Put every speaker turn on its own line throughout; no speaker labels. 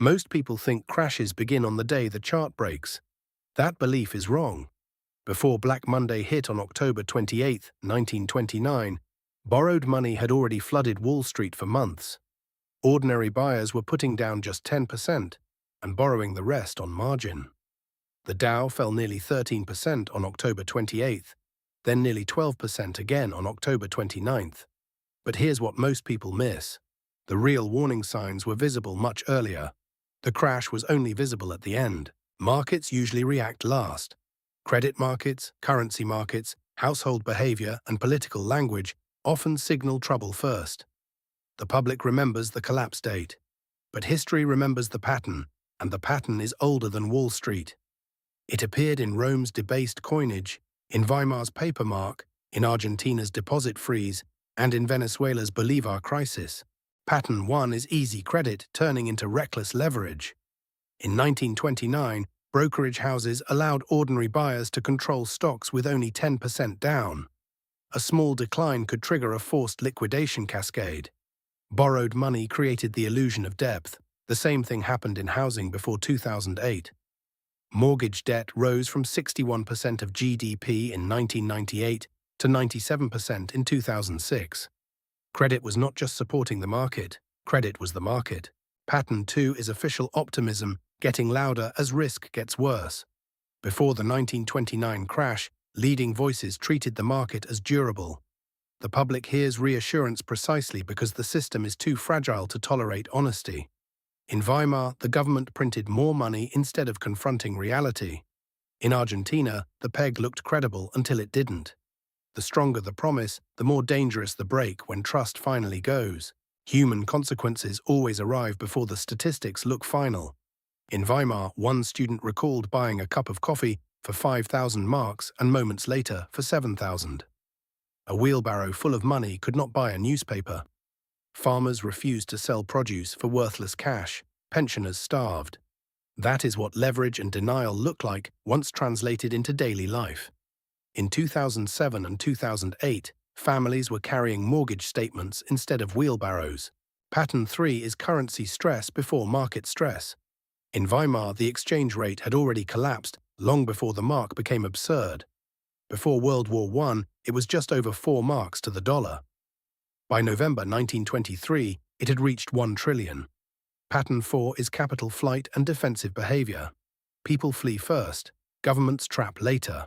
Most people think crashes begin on the day the chart breaks. That belief is wrong. Before Black Monday hit on October 28, 1929, borrowed money had already flooded Wall Street for months. Ordinary buyers were putting down just 10% and borrowing the rest on margin. The Dow fell nearly 13% on October 28th, then nearly 12% again on October 29th. But here's what most people miss. The real warning signs were visible much earlier. The crash was only visible at the end. Markets usually react last. Credit markets, currency markets, household behavior, and political language often signal trouble first. The public remembers the collapse date, but history remembers the pattern, and the pattern is older than Wall Street. It appeared in Rome's debased coinage, in Weimar's paper mark, in Argentina's deposit freeze, and in Venezuela's Bolivar crisis. Pattern 1 is easy credit turning into reckless leverage. In 1929, brokerage houses allowed ordinary buyers to control stocks with only 10% down. A small decline could trigger a forced liquidation cascade. Borrowed money created the illusion of depth. The same thing happened in housing before 2008. Mortgage debt rose from 61% of GDP in 1998 to 97% in 2006. Credit was not just supporting the market, credit was the market. Pattern 2 is official optimism, getting louder as risk gets worse. Before the 1929 crash, leading voices treated the market as durable. The public hears reassurance precisely because the system is too fragile to tolerate honesty. In Weimar, the government printed more money instead of confronting reality. In Argentina, the peg looked credible until it didn't. The stronger the promise, the more dangerous the break when trust finally goes. Human consequences always arrive before the statistics look final. In Weimar, one student recalled buying a cup of coffee for 5,000 marks and moments later for 7,000. A wheelbarrow full of money could not buy a newspaper. Farmers refused to sell produce for worthless cash. Pensioners starved. That is what leverage and denial look like once translated into daily life. In 2007 and 2008, families were carrying mortgage statements instead of wheelbarrows. Pattern 3 is currency stress before market stress. In Weimar, the exchange rate had already collapsed long before the mark became absurd. Before World War I, it was just over 4 marks to the dollar. By November 1923, it had reached 1 trillion. Pattern 4 is capital flight and defensive behavior. People flee first, governments trap later.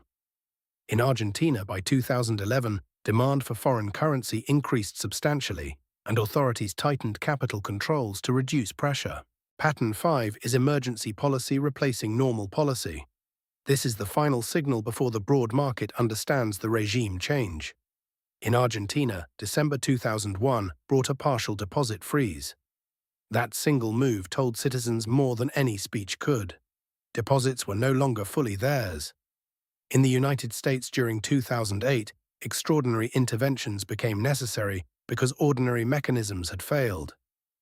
In Argentina by 2011, demand for foreign currency increased substantially, and authorities tightened capital controls to reduce pressure. Pattern 5 is emergency policy replacing normal policy. This is the final signal before the broad market understands the regime change. In Argentina, December 2001 brought a partial deposit freeze. That single move told citizens more than any speech could. Deposits were no longer fully theirs. In the United States during 2008, extraordinary interventions became necessary because ordinary mechanisms had failed.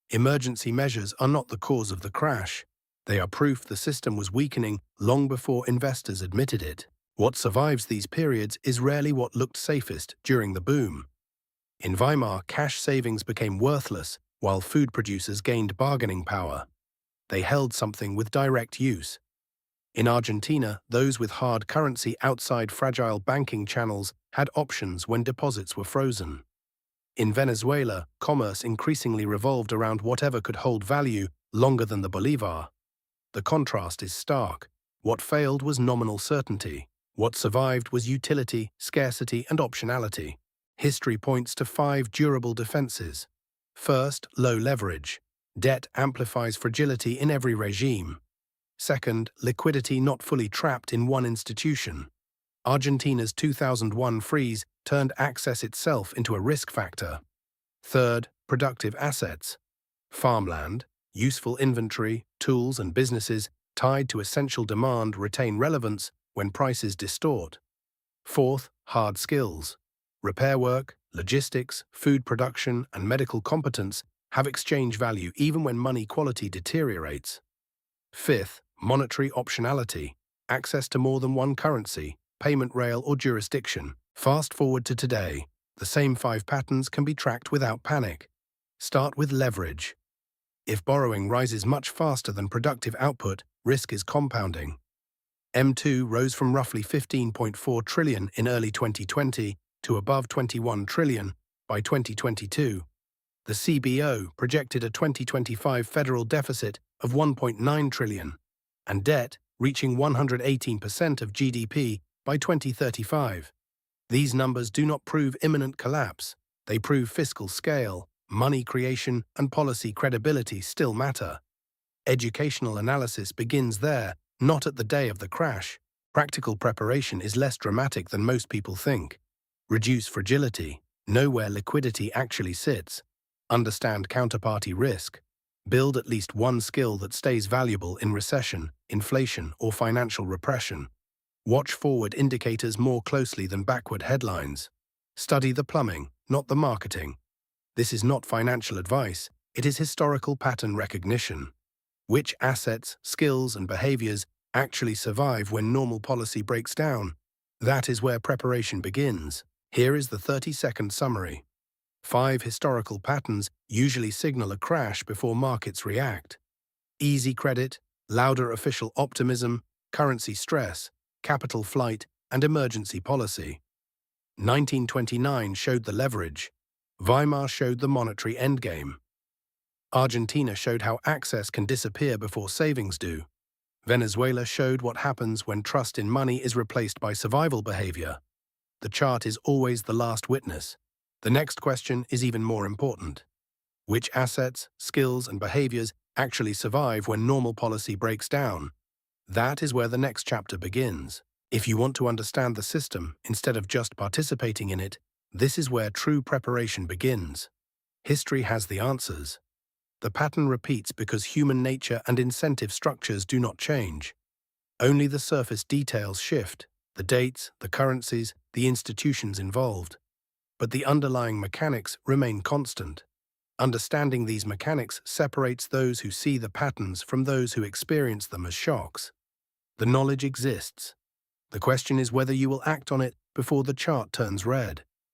Emergency measures are not the cause of the crash. They are proof the system was weakening long before investors admitted it. What survives these periods is rarely what looked safest during the boom. In Weimar, cash savings became worthless, while food producers gained bargaining power. They held something with direct use. In Argentina, those with hard currency outside fragile banking channels had options when deposits were frozen. In Venezuela, commerce increasingly revolved around whatever could hold value longer than the bolivar. The contrast is stark. What failed was nominal certainty. What survived was utility, scarcity, and optionality. History points to 5 durable defenses. First, low leverage. Debt amplifies fragility in every regime. Second, liquidity not fully trapped in one institution. Argentina's 2001 freeze turned access itself into a risk factor. Third, productive assets. Farmland, useful inventory, tools, and businesses tied to essential demand retain relevance when prices distort. Fourth, hard skills. Repair work, logistics, food production, and medical competence have exchange value even when money quality deteriorates. Fifth, monetary optionality. Access to more than one currency, payment rail, or jurisdiction. Fast forward to today. The same 5 patterns can be tracked without panic. Start with leverage. If borrowing rises much faster than productive output, risk is compounding. M2 rose from roughly 15.4 trillion in early 2020 to above 21 trillion by 2022. The CBO projected a 2025 federal deficit of 1.9 trillion and debt reaching 118% of GDP by 2035. These numbers do not prove imminent collapse. They prove fiscal scale, money creation, and policy credibility still matter. Educational analysis begins there, not at the day of the crash. Practical preparation is less dramatic than most people think. Reduce fragility. Know where liquidity actually sits. Understand counterparty risk. Build at least one skill that stays valuable in recession, inflation, or financial repression. Watch forward indicators more closely than backward headlines. Study the plumbing, not the marketing. This is not financial advice, it is historical pattern recognition. Which assets, skills, and behaviors actually survive when normal policy breaks down? That is where preparation begins. Here is the 30-second summary. 5 historical patterns usually signal a crash before markets react. Easy credit, louder official optimism, currency stress, capital flight, and emergency policy. 1929 showed the leverage. Weimar showed the monetary endgame. Argentina showed how access can disappear before savings do. Venezuela showed what happens when trust in money is replaced by survival behavior. The chart is always the last witness. The next question is even more important. Which assets, skills, and behaviors actually survive when normal policy breaks down? That is where the next chapter begins. If you want to understand the system instead of just participating in it, this is where true preparation begins. History has the answers. The pattern repeats because human nature and incentive structures do not change. Only the surface details shift, the dates, the currencies, the institutions involved. But the underlying mechanics remain constant. Understanding these mechanics separates those who see the patterns from those who experience them as shocks. The knowledge exists. The question is whether you will act on it before the chart turns red.